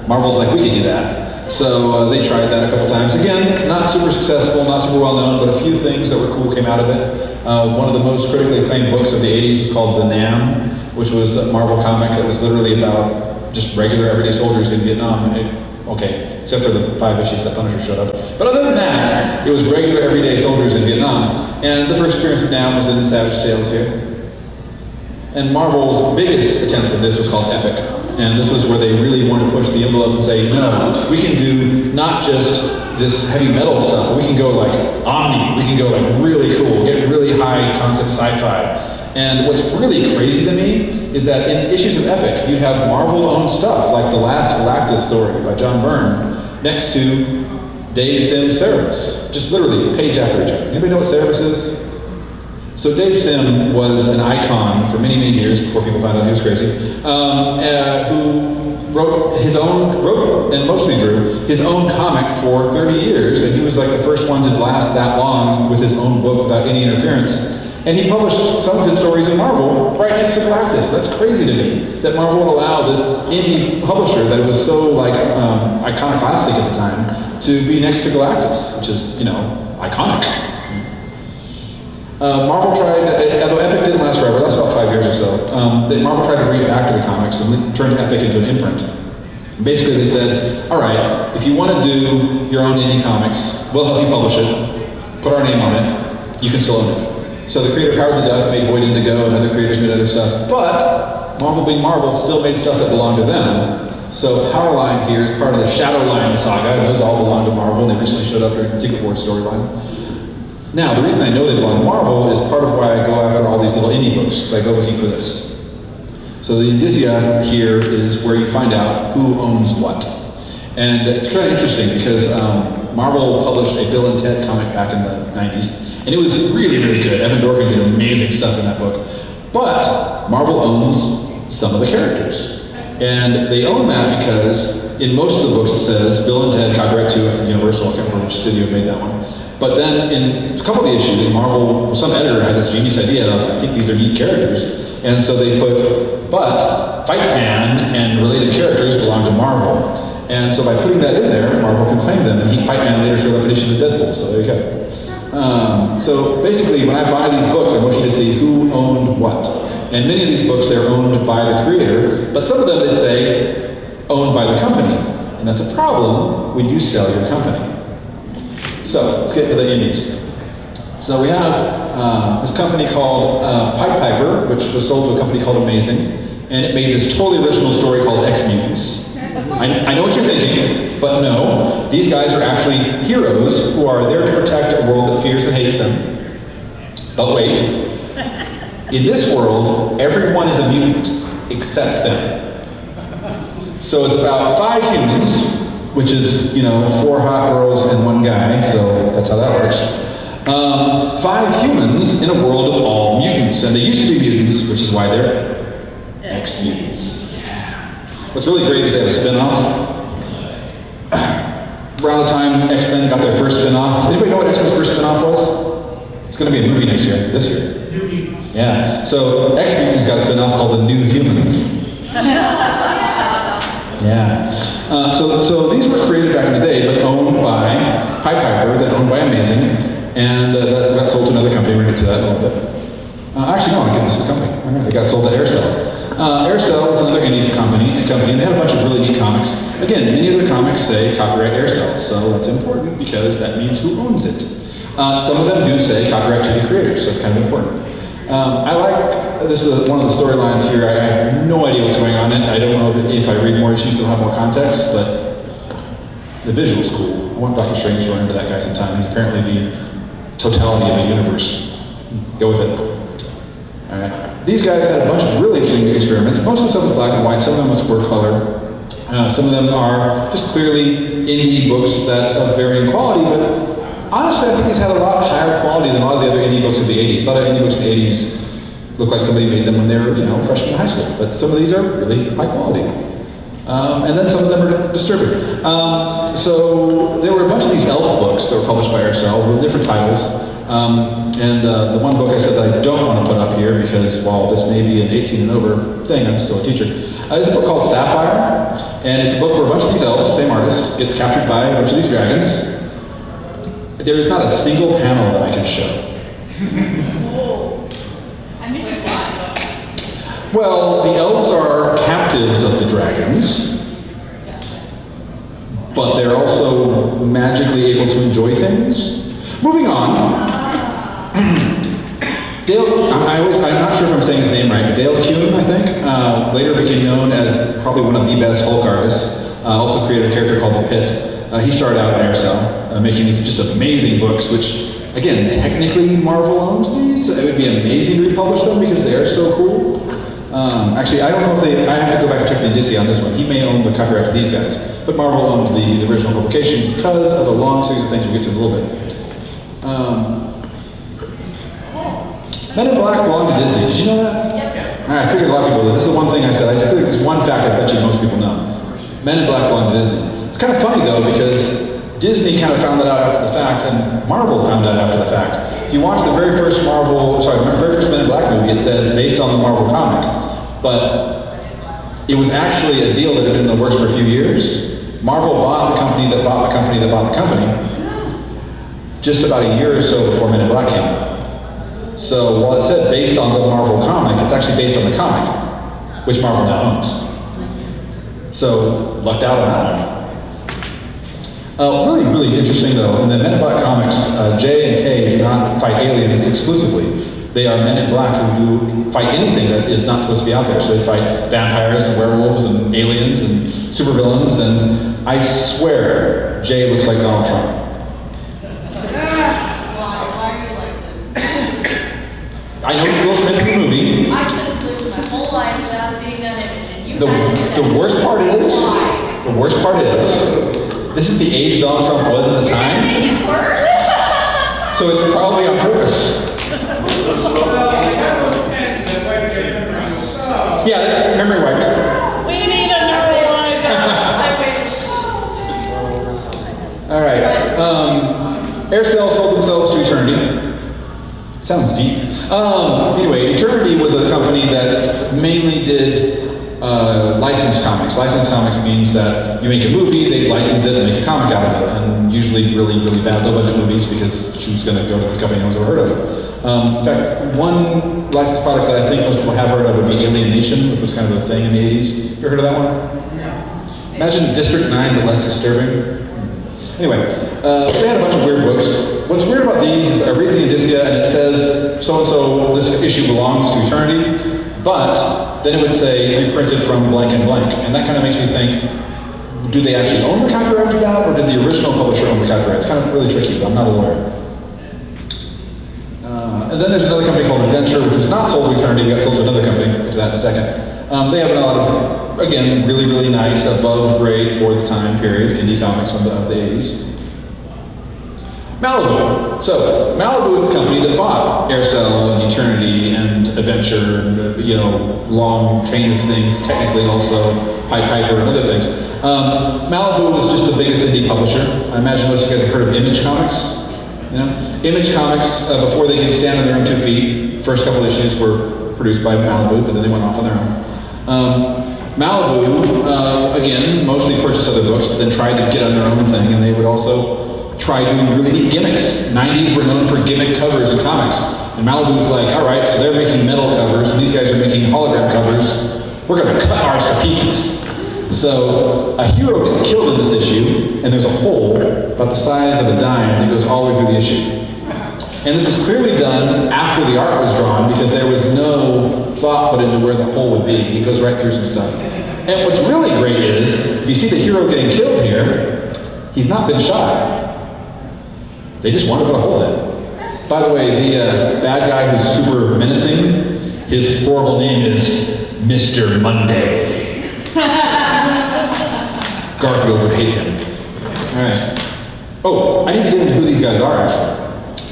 Marvel's like, we could do that. So they tried that a couple times. Again, not super successful, not super well known, but a few things that were cool came out of it. One of the most critically acclaimed books of the 80s was called The Nam, which was a Marvel comic that was literally about just regular everyday soldiers in Vietnam. Okay, except for the 5 issues that Punisher showed up. But other than that, it was regular everyday soldiers in Vietnam. And the first appearance of Nam was in Savage Tales here. And Marvel's biggest attempt with this was called Epic. And this was where they really wanted to push the envelope and say, no, we can do not just this heavy metal stuff, but we can go like Omni, we can go like really cool, get really high concept sci-fi. And what's really crazy to me is that in issues of Epic, you have Marvel-owned stuff, like the last Galactus story by John Byrne, next to Dave Sim's Cerebus, just literally page after each other. Anybody know what Cerebus is? So Dave Sim was an icon for many, many years before people found out he was crazy, who wrote and mostly drew his own comic for 30 years, and he was like the first one to last that long with his own book without any interference. And he published some of his stories in Marvel right next to Galactus. That's crazy to me, that Marvel would allow this indie publisher that was so iconoclastic at the time to be next to Galactus, which is, iconic. Marvel tried, although Epic didn't last forever, that's about 5 years or so, Marvel tried to bring it back to the comics and turn Epic into an imprint. Basically they said, all right, if you want to do your own indie comics, we'll help you publish it, put our name on it, you can still own it. So the creator of Howard the Duck made Void Indigo, and other creators made other stuff, but Marvel being Marvel still made stuff that belonged to them. So Powerline here is part of the Shadowline saga, and those all belong to Marvel, and they recently showed up during the Secret Wars storyline. Now, the reason I know they belong to Marvel is part of why I go after all these little indie books, because I go looking for this. So the indicia here is where you find out who owns what. And it's kind of interesting because Marvel published a Bill and Ted comic back in the 90s, and it was really, really good. Evan Dorkin did amazing stuff in that book. But Marvel owns some of the characters. And they own that because in most of the books it says Bill and Ted, copyright 2, I think Universal, I can't remember which studio made that one. But then in a couple of the issues, Marvel, some editor had this genius idea of, I think these are neat characters. And so they put, but Fight Man and related characters belong to Marvel. And so by putting that in there, Marvel can claim them, and Fight Man later showed up in issues of Deadpool, so there you go. So basically, when I buy these books, I'm looking to see who owned what. And many of these books, they're owned by the creator, but some of them, they'd say, owned by the company. And that's a problem when you sell your company. So, let's get to the indies. So we have this company called Pied Piper, which was sold to a company called Amazing, and it made this totally original story called X-Mutants. I know what you're thinking, but no, these guys are actually heroes who are there to protect a world that fears and hates them. But wait, in this world, everyone is a mutant except them. So it's about 5 humans, which is, 4 hot girls and 1 guy, so that's how that works. 5 humans in a world of all mutants, and they used to be mutants, which is why they're X-Mutants. What's really great is they have a spin-off. Around the time X-Men got their first spin-off, anybody know what X-Men's first spin-off was? It's going to be a movie this year. New Mutants. Yeah, so X-Mutants got a spin-off called The New Humans. Yeah. So these were created back in the day, but owned by Pied Piper, then owned by Amazing, and that got sold to another company. We're going to get to that in a little bit. Actually, no, I get this company. They got sold to Aircell. Aircel is another indie company, and they had a bunch of really neat comics. Again, many of their comics say copyright Aircel, so that's important because that means who owns it. Some of them do say copyright to the creators, so that's kind of important. This is one of the storylines here. I have no idea what's going on in it. I don't know if I read more issues, they'll have more context, but the visual's cool. I want Dr. Strange to run into that guy sometime. He's apparently the totality of a universe. Go with it. All right. These guys had a bunch of really interesting experiments. Most of the stuff was black and white, some of them was square color. Some of them are just clearly indie books that of varying quality, but honestly, I think these had a lot higher quality than a lot of the other indie books of the 80s. A lot of indie books of the 80s look like somebody made them when they were, freshmen in high school, but some of these are really high quality. And then some of them are disturbing. So there were a bunch of these elf books that were published by Aircel with different titles. The one book I said that I don't want to put up here because while this may be an 18 and over thing, I'm still a teacher. There's a book called Sapphire, and it's a book where a bunch of these elves, same artist, gets captured by a bunch of these dragons. There is not a single panel that I can show. I mean, it's awesome. Well, the elves are captives of the dragons, but they're also magically able to enjoy things. Moving on. Dale, I'm not sure if I'm saying his name right, but Dale Kuhn, I think, later became known as probably one of the best Hulk artists. Also created a character called the Pit. He started out in Aircel, making these just amazing books, which, again, technically Marvel owns these, so it would be amazing to republish them because they are so cool. Actually, I don't know if I have to go back and check the indicia on this one. He may own the copyright to these guys, but Marvel owned the original publication because of a long series of things we'll get to in a little bit. Men in Black belonged to Disney. Did you know that? Yep. I figured a lot of people did. This is the one thing I said. I feel like it's one fact I bet you most people know. Men in Black belonged to Disney. It's kind of funny though because Disney kind of found that out after the fact, and Marvel found out after the fact. If you watch the very first Men in Black movie, it says based on the Marvel comic, but it was actually a deal that had been in the works for a few years. Marvel bought the company that bought the company that bought the company just about a year or so before Men in Black came out. So while it said based on the Marvel comic, it's actually based on the comic, which Marvel now owns. So lucked out on that one. Really, really interesting though, in the Men in Black comics, J and K do not fight aliens exclusively. They are Men in Black who do fight anything that is not supposed to be out there. So they fight vampires and werewolves and aliens and supervillains, and I swear J looks like Donald Trump. I know it's Will Smith in the movie. I couldn't live my whole life without seeing that image, and you The worst part is, this is the age Donald Trump was at the time. made it worse. So it's probably on purpose. Yeah, memory wiped. We need a neural line. I wish. All right. Aircel sold themselves to Eternity. Sounds deep. Anyway, Eternity was a company that mainly did licensed comics. Licensed comics means that you make a movie, they license it and make a comic out of it, and usually really, really bad low-budget movies because who's going to go to this company no one's ever heard of. In fact, one licensed product that I think most people have heard of would be Alien Nation, which was kind of a thing in the 80s. You ever heard of that one? No. Imagine District 9, but less disturbing. Anyway, they had a bunch of weird books. What's weird about these is I read the indicia and it says so-and-so, this issue belongs to Eternity, but then it would say reprinted from blank and blank. And that kind of makes me think, do they actually own the copyright to that, or did the original publisher own the copyright? It's kind of really tricky, but I'm not a lawyer. And then there's another company called Adventure, which was not sold to Eternity, got sold to another company. We'll get to that in a second. They have a lot of, again, really, really nice, above grade for the time period, indie comics from the 80s. Malibu. So, Malibu is the company that bought Aircel and Eternity and Adventure and, long chain of things, technically also Pied Piper and other things. Malibu was just the biggest indie publisher. I imagine most of you guys have heard of Image Comics. Image Comics, before they could stand on their own 2 feet, first couple issues were produced by Malibu, but then they went off on their own. Malibu, again, mostly purchased other books, but then tried to get on their own thing, and they would also try doing really neat gimmicks. 90s were known for gimmick covers in comics, and Malibu's like, all right, so they're making metal covers, and these guys are making hologram covers. we're gonna cut ours to pieces. So a hero gets killed in this issue, and there's a hole about the size of a dime that goes all the way through the issue. And this was clearly done after the art was drawn because there was no thought put into where the hole would be. It goes right through some stuff. And what's really great is, if you see the hero getting killed here, he's not been shot. They just want to put a hole in it. By the way, the bad guy who's super menacing, his horrible name is Mr. Monday. Garfield would hate him. All right. Oh, I need to get into who these guys are, actually.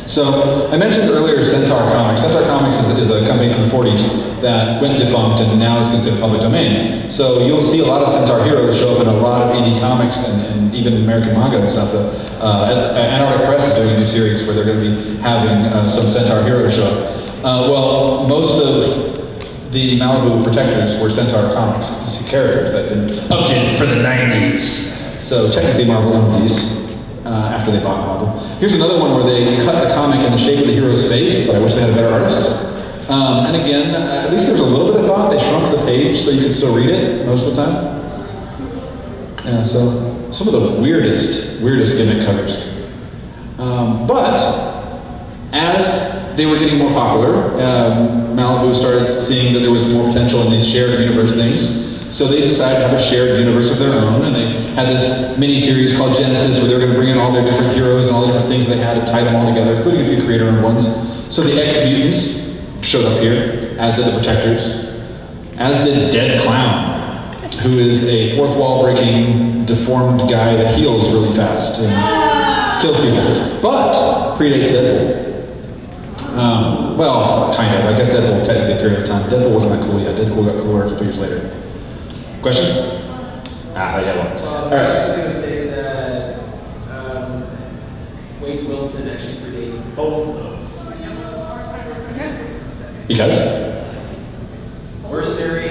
So, I mentioned earlier Centaur Comix. Centaur Comix is a company from the 40s that went defunct and now is considered public domain. So you'll see a lot of Centaur heroes show up in a lot of indie comics and even American manga and stuff. Antarctic Press is doing a new series where they're going to be having some Centaur heroes show up. Well, most of the Malibu protectors were Centaur Comics characters that had been updated for the 90s. So technically Marvel owned these. After they bought Malibu. Here's another one where they cut the comic in the shape of the hero's face, but I wish they had a better artist. And again, at least there's a little bit of thought. They shrunk the page so you can still read it most of the time. Yeah, so some of the weirdest gimmick covers. But as they were getting more popular, Malibu started seeing that there was more potential in these shared universe things. So they decided to have a shared universe of their own, and they had this mini-series called Genesis where they were going to bring in all their different heroes and all the different things they had and tie them all together, including a few creator-owned ones. So the X-Mutants showed up here, as did the Protectors, as did Dead Clown, who is a fourth wall-breaking, deformed guy that heals really fast and kills people, but predates Deadpool. Well, kind of. I guess Deadpool technically a period of time. Deadpool wasn't that cool yet. Deadpool got cooler a couple years later. Question? I got one. Well, all right. I was actually going to say that Wade Wilson actually predates both of those. Because? Mercenary,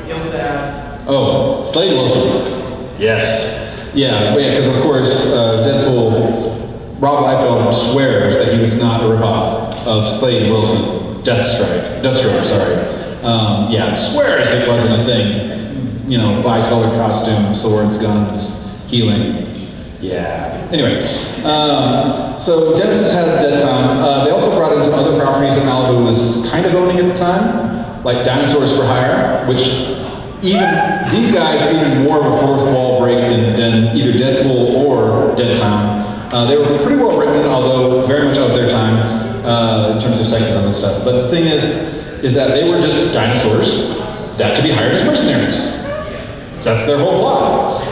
heal fast. Oh, Slade Wilson. Yes. Yeah, because of course, Deadpool, Rob Liefeld swears that he was not a ripoff of Slade Wilson, Deathstroke, sorry. Yeah, swears it wasn't a thing. You know, bi-colored costume, swords, guns, healing. Yeah. Anyway, so Genesis had Dead Clown. They also brought in some other properties that Malibu was kind of owning at the time, like Dinosaurs for Hire, which even these guys are even more of a fourth wall break than either Deadpool or Dead Clown. They were pretty well written, although very much of their time in terms of sexism and stuff. But the thing is that they were just dinosaurs that could be hired as mercenaries. That's their whole plot.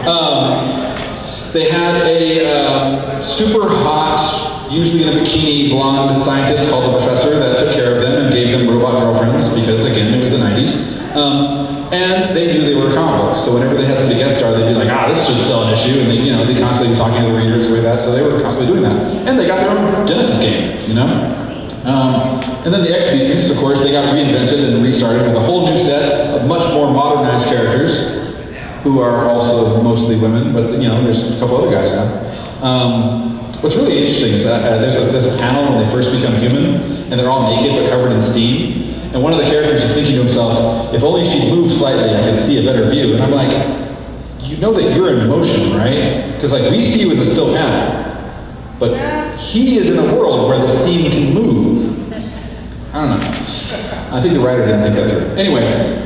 They had a super hot, usually in a bikini, blonde scientist called the Professor that took care of them and gave them robot girlfriends because, again, it was the 90s. And they knew they were a comic book, so whenever they had somebody guest star, they'd be like, this should sell an issue, and they constantly be talking to the readers like that, so they were constantly doing that. And they got their own Genesis game, you know? And then the X-Mutants, of course, they got reinvented and restarted with a whole new set of much more modernized characters, who are also mostly women, but there's a couple other guys now. What's really interesting is that there's a panel when they first become human, and they're all naked but covered in steam. And one of the characters is thinking to himself, if only she'd move slightly, I could see a better view. And I'm like, you know that you're in motion, right? Because we see you as a still panel. But he is in a world where the steam can move. I don't know. I think the writer didn't think that through. Anyway,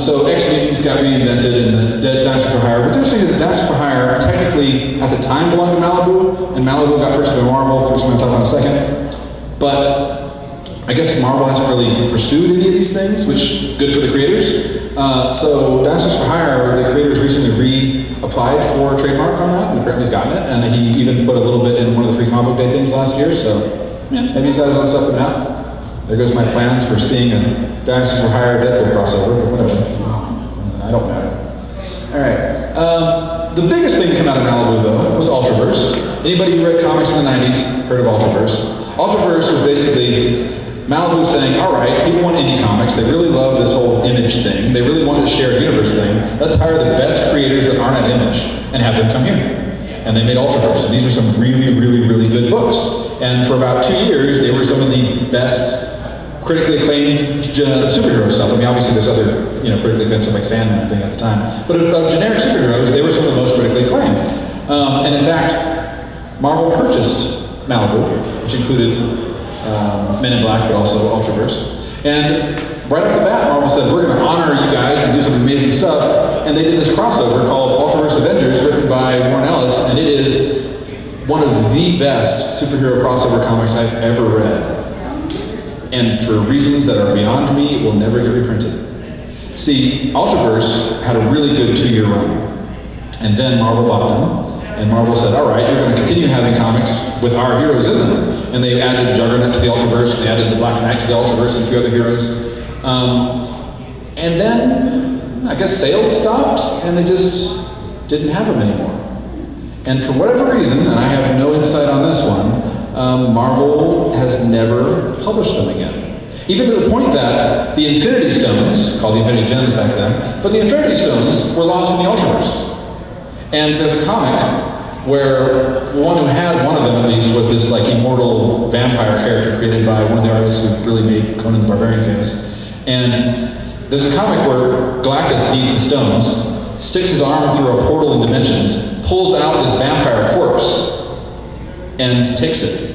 so X-Mutants got reinvented and Dinosaurs for Hire. What's interesting is that Dinosaurs for Hire technically at the time belonged to Malibu, and Malibu got purchased by Marvel, which I'm going to talk about in a second. But I guess Marvel hasn't really pursued any of these things, which good for the creators. So Dinosaurs for Hire, the creators recently reapplied for a trademark on that, and apparently he's gotten it, and he even put a little bit in one of the Free Comic Book Day things last year, so yeah, maybe he's got his own stuff coming out. There goes my plans for seeing a Dinosaurs for Hire Deadpool crossover, but whatever. I don't matter. All right. The biggest thing to come out of Malibu, though, was Ultraverse. Anybody who read comics in the 90s heard of Ultraverse. Ultraverse was basically Malibu saying, all right, people want indie comics. They really love this whole Image thing. They really want this shared universe thing. Let's hire the best creators that aren't at Image and have them come here. And they made Ultraverse. And these were some really, really, really good books. And for about 2 years, they were some of the best critically acclaimed superhero stuff. I mean, obviously there's other, critically acclaimed stuff like Sandman and thing at the time. But of generic superheroes, they were some of the most critically acclaimed. And in fact, Marvel purchased Malibu, which included Men in Black, but also Ultraverse. And right off the bat, Marvel said, we're going to honor you guys and do some amazing stuff. And they did this crossover called Ultraverse Avengers, written by Warren Ellis, and it is one of the best superhero crossover comics I've ever read. And for reasons that are beyond me, it will never get reprinted. See, Ultraverse had a really good 2-year run. And then Marvel bought them. And Marvel said, all right, you're going to continue having comics with our heroes in them. And they added Juggernaut to the Ultraverse, and they added the Black Knight to the Ultraverse, and a few other heroes. And then, I guess sales stopped, and they just didn't have them anymore. And for whatever reason, and I have no insight on this one, Marvel has never published them again. Even to the point that the Infinity Stones, called the Infinity Gems back then, but the Infinity Stones were lost in the Ultraverse. And there's a comic where the one who had one of them at least was this like immortal vampire character created by one of the artists who really made Conan the Barbarian famous. And there's a comic where Galactus needs the stones, sticks his arm through a portal in dimensions, pulls out this vampire corpse, and takes it.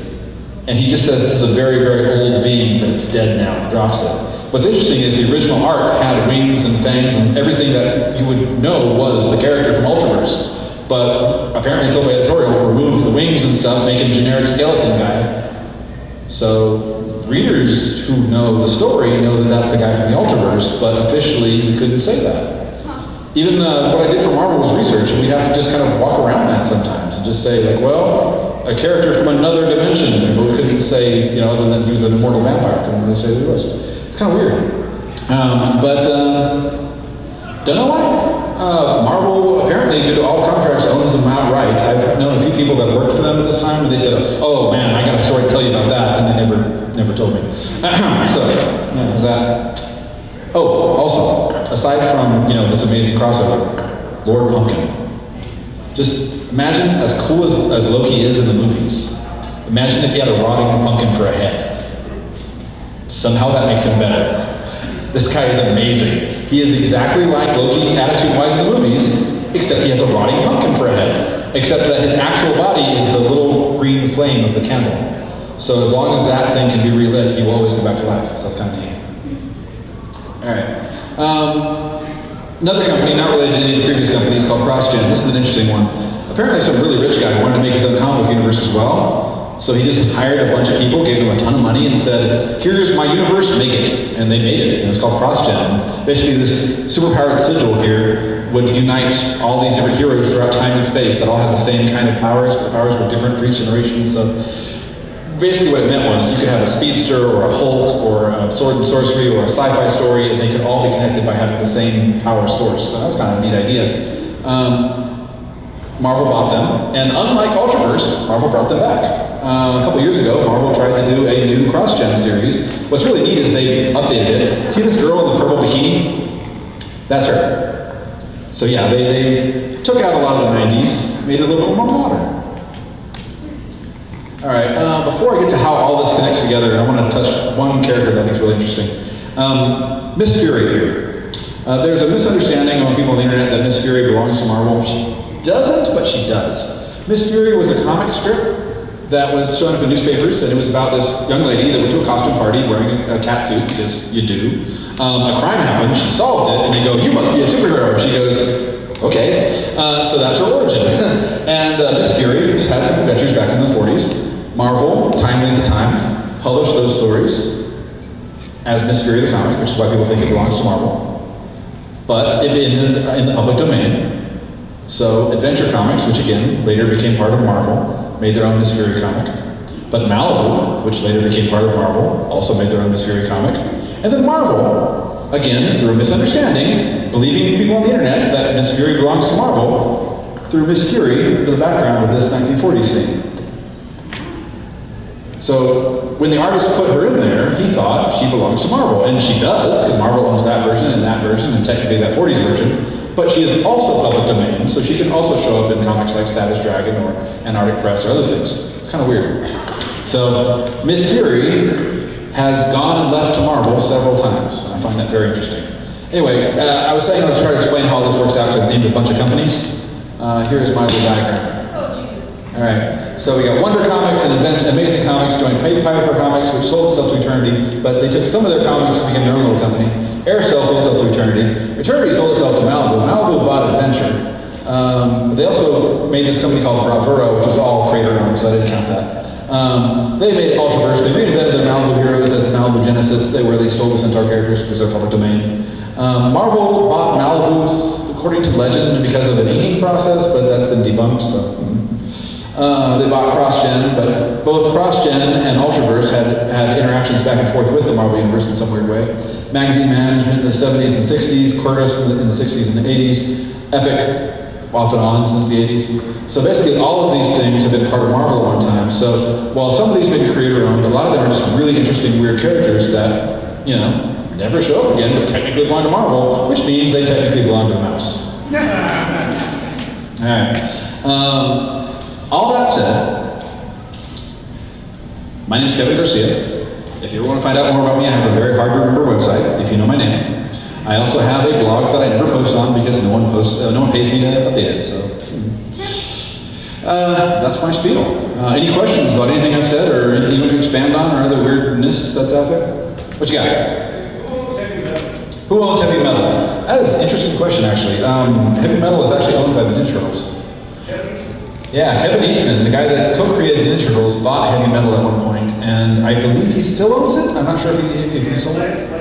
And he just says this is a very, very old being, but it's dead now, and drops it. What's interesting is the original art had wings and fangs and everything that you would know was the character from Ultraverse. But apparently Toei Editorial removed the wings and stuff, making generic skeleton guy. So readers who know the story know that that's the guy from the Ultraverse, but officially we couldn't say that. Even what I did for Marvel was research, and we'd have to just kind of walk around that sometimes and just say like, well, a character from another dimension, but we couldn't say, other than he was an immortal vampire, couldn't really say who he was. It's kind of weird. Don't know why. Marvel apparently, due to all contracts, owns them outright. I've known a few people that worked for them at this time, and they said, oh man, I got a story to tell you about that, and they never told me. So, is that... Oh, also, aside from, this amazing crossover, Lord Pumpkin. Just imagine, as cool as Loki is in the movies, imagine if he had a rotting pumpkin for a head. Somehow that makes him better. This guy is amazing. He is exactly like Loki attitude-wise in the movies, except he has a rotting pumpkin for a head. Except that his actual body is the little green flame of the candle. So as long as that thing can be relit, he will always come back to life. So that's kind of neat. All right. Another company, not related to any of the previous companies, called CrossGen. This is an interesting one. Apparently some really rich guy wanted to make his own comic book universe as well. So he just hired a bunch of people, gave them a ton of money, and said, here's my universe, make it. And they made it, and it's called CrossGen. Basically this superpowered sigil here would unite all these different heroes throughout time and space that all have the same kind of powers, but the powers were different for each generation. So basically what it meant was you could have a speedster or a Hulk or a sword and sorcery or a sci-fi story, and they could all be connected by having the same power source. So that's kind of a neat idea. Marvel bought them, and unlike Ultraverse, Marvel brought them back. A couple years ago, Marvel tried to do a new CrossGen series. What's really neat is they updated it. See this girl in the purple bikini? That's her. So yeah, they took out a lot of the 90s, made it a little bit more modern. All right, before I get to how all this connects together, I want to touch one character that I think is really interesting. Miss Fury here. There's a misunderstanding among people on the internet that Miss Fury belongs to Marvel. She doesn't, but she does. Miss Fury was a comic strip that was showing up in newspapers, and it was about this young lady that went to a costume party wearing a cat suit, because you do. A crime happened, she solved it, and they go, you must be a superhero. She goes, okay. So that's her origin. And Miss Fury just had some adventures back in the 40s. Marvel, timely at the time, published those stories as Miss Fury the comic, which is why people think it belongs to Marvel. But it ended in the public domain. So Adventure Comics, which again later became part of Marvel, made their own Miss Fury comic. But Malibu, which later became part of Marvel, also made their own Miss Fury comic. And then Marvel, again through a misunderstanding, believing people on the internet that Miss Fury belongs to Marvel, threw Miss Fury into the background of this 1940s scene. So when the artist put her in there, he thought she belongs to Marvel. And she does, because Marvel owns that version, and technically that 40s version. But she is also public domain, so she can also show up in comics like Savage Dragon or Antarctic Press or other things. It's kind of weird. So Miss Fury has gone and left to Marvel several times. I find that very interesting. Anyway, I was saying I was trying to explain how this works out, so I've named a bunch of companies. Here's my little diagram. Oh, Jesus. All right, so we got Wonder Comics and Amazing Comics joined Piper Comics, which sold itself to Eternity, but they took some of their comics to become their own little company. Aircell sold itself to Eternity. Eternity sold itself to Malibu. Malibu bought Adventure. They also made this company called Bravura, which was all creator-owned, so I didn't count that. They made Ultraverse. They reinvented their Malibu heroes as the Malibu Genesis, where they stole the Centaur characters because they're public domain. Marvel bought Malibu's, according to legend, because of an inking process, but that's been debunked, so. They bought CrossGen, but both CrossGen and Ultraverse had interactions back and forth with the Marvel Universe in some weird way. Magazine management in the 70s and 60s, Curtis in the 60s and the 80s, Epic off and on since the 80s. So basically all of these things have been part of Marvel at one time. So while some of these may be creator-owned, a lot of them are just really interesting, weird characters that, you know, never show up again, but technically belong to Marvel, which means they technically belong to the mouse. All right. All that said, my name is Kevin Garcia. If you ever want to find out more about me, I have a very hard to remember website, if you know my name. I also have a blog that I never post on because no one pays me to update it, so. That's my spiel. Any questions about anything I've said or anything you want to expand on or other weirdness that's out there? What you got? Who owns heavy metal? That is an interesting question, actually. Heavy metal is actually owned by the Ninja Turtles. Yeah, Kevin Eastman, the guy that co-created Ninja Turtles, bought heavy metal at one point, and I believe he still owns it. I'm not sure if he sold it.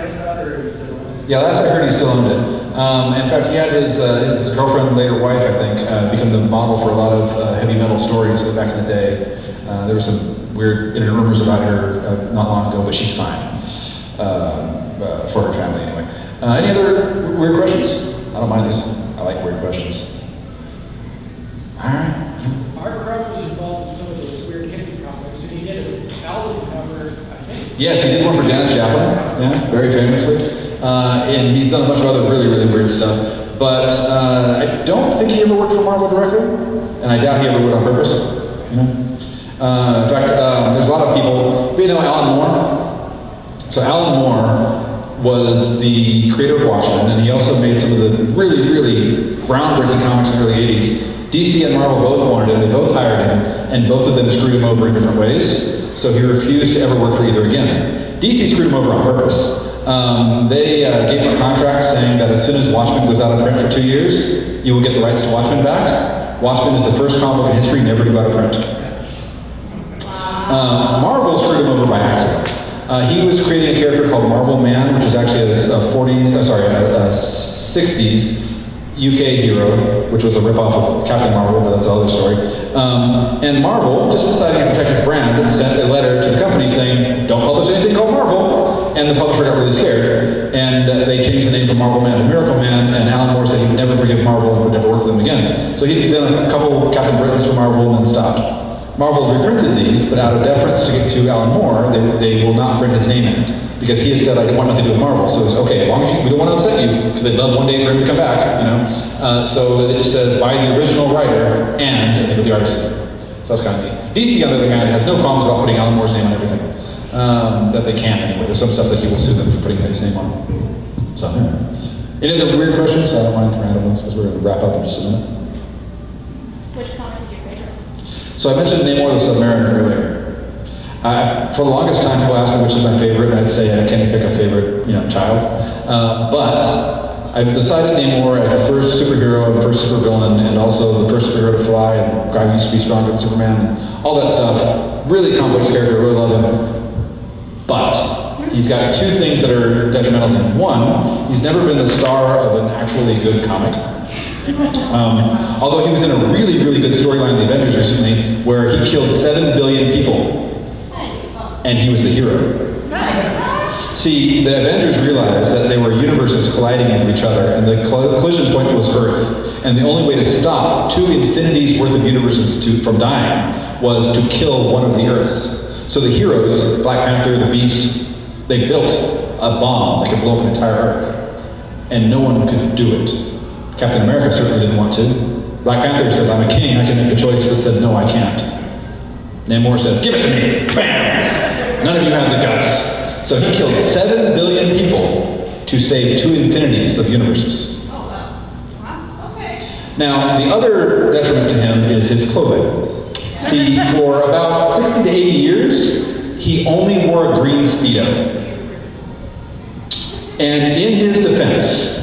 Yeah, last I heard he still owned it. In fact, he had his girlfriend, later wife, I think, become the model for a lot of heavy metal stories back in the day. There were some weird internet rumors about her not long ago, but she's fine. For her family, anyway. Any other weird questions? I don't mind these. I like weird questions. All right. Art Krug was involved in some of those weird hippie comics, and he did an album cover, I think. Yes, he did one for Janis Joplin, yeah, very famously. And he's done a bunch of other really, really weird stuff. But I don't think he ever worked for Marvel directly, and I doubt he ever would on purpose. You know? In fact, there's a lot of people, but you know Alan Moore? So Alan Moore was the creator of Watchmen, and he also made some of the really, really groundbreaking comics in the early 80s. DC and Marvel both wanted him, they both hired him, and both of them screwed him over in different ways, so he refused to ever work for either again. DC screwed him over on purpose. They gave him a contract saying that as soon as Watchmen goes out of print for 2 years, you will get the rights to Watchmen back. Watchmen is the first comic book in history never to go out of print. Marvel screwed him over by accident. He was creating a character called Marvel Man, which is actually a 60s UK hero, which was a ripoff of Captain Marvel, but that's another story. And Marvel, just deciding to protect its brand, and sent a letter to the company saying, don't publish anything called Marvel. And the publisher got really scared, and they changed the name from Marvel Man to Miracle Man, and Alan Moore said he'd never forgive Marvel and would never work for them again. So he'd done a couple Captain Britons for Marvel and then stopped. Marvel's reprinted these, but out of deference to Alan Moore, they will not print his name in it. Because he has said, I don't want nothing to do with Marvel. So it's okay, as long as we don't want to upset you, because they'd love one day for him to come back, you know. So it just says, by the original writer and the artist. So that's kind of neat. DC, on the other hand, has no qualms about putting Alan Moore's name on everything. That they can anyway. There's some stuff that he will sue them for putting his name on. So, any other weird questions? I don't mind random ones, because we're going to wrap up in just a minute. Which comic is your favorite? So I mentioned Namor the Submariner earlier. For the longest time, people asked me which is my favorite, and I'd say I can't pick a favorite, child. But I've decided Namor as the first superhero and first supervillain, and also the first superhero to fly, and guy who used to be stronger than Superman, and all that stuff. Really complex character, really love him. But he's got two things that are detrimental to him. One, he's never been the star of an actually good comic. Although he was in a really, really good storyline in the Avengers recently, where he killed 7 billion people. And he was the hero. See, the Avengers realized that they were universes colliding into each other, and the collision point was Earth. And the only way to stop 2 infinities worth of universes from dying was to kill one of the Earths. So the heroes, Black Panther, the Beast, they built a bomb that could blow up an entire Earth. And no one could do it. Captain America certainly didn't want to. Black Panther says, I'm a king, I can make the choice, but said, no, I can't. Namor says, give it to me, bam! None of you have the guts. So he killed 7 billion people to save 2 infinities of universes. Oh, wow. Wow, okay. Now, the other detriment to him is his clothing. See, for about 60 to 80 years, he only wore a green Speedo. And in his defense,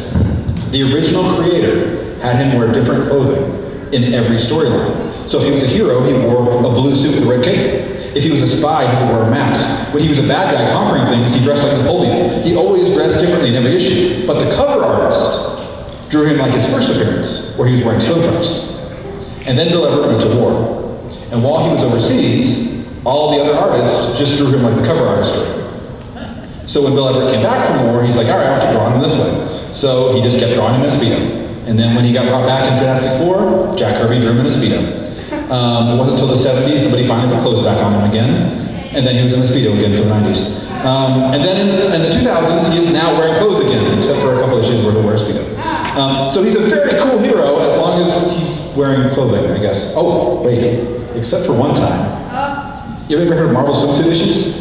the original creator had him wear different clothing in every storyline. So if he was a hero, he wore a blue suit with a red cape. If he was a spy, he would wear a mask. When he was a bad guy conquering things, he dressed like Napoleon. He always dressed differently in every issue. But the cover artist drew him like his first appearance, where he was wearing swim trunks. And then Bill Everett went to war. And while he was overseas, all the other artists just drew him like the cover artist drew. So when Bill Everett came back from war, he's like, all right, I'll keep drawing him this way. So he just kept drawing him in a Speedo. And then when he got brought back in Fantastic Four, Jack Kirby drew him in a Speedo. It wasn't until the 70s somebody finally put clothes back on him again. And then he was in a Speedo again for the 90s. And then in the 2000s, he is now wearing clothes again, except for a couple of issues where he'll wear a Speedo. So he's a very cool hero as long as he's wearing clothing, I guess. Oh, wait, except for one time. You ever heard of Marvel swimsuit issues?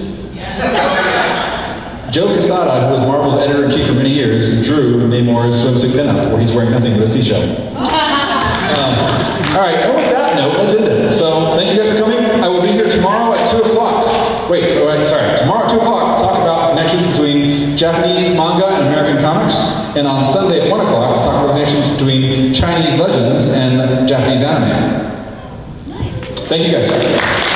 Joe Quesada, who was Marvel's editor-in-chief for many years, drew Namor's swimsuit pinup, where he's wearing nothing but a seashell. All right, and with that note, let's end it. So, thank you guys for coming. I will be here tomorrow at 2 o'clock. Tomorrow at 2 o'clock to talk about connections between Japanese manga and American comics, and on Sunday at 1 o'clock to talk about connections between Chinese legends and Japanese anime. Nice. Thank you guys.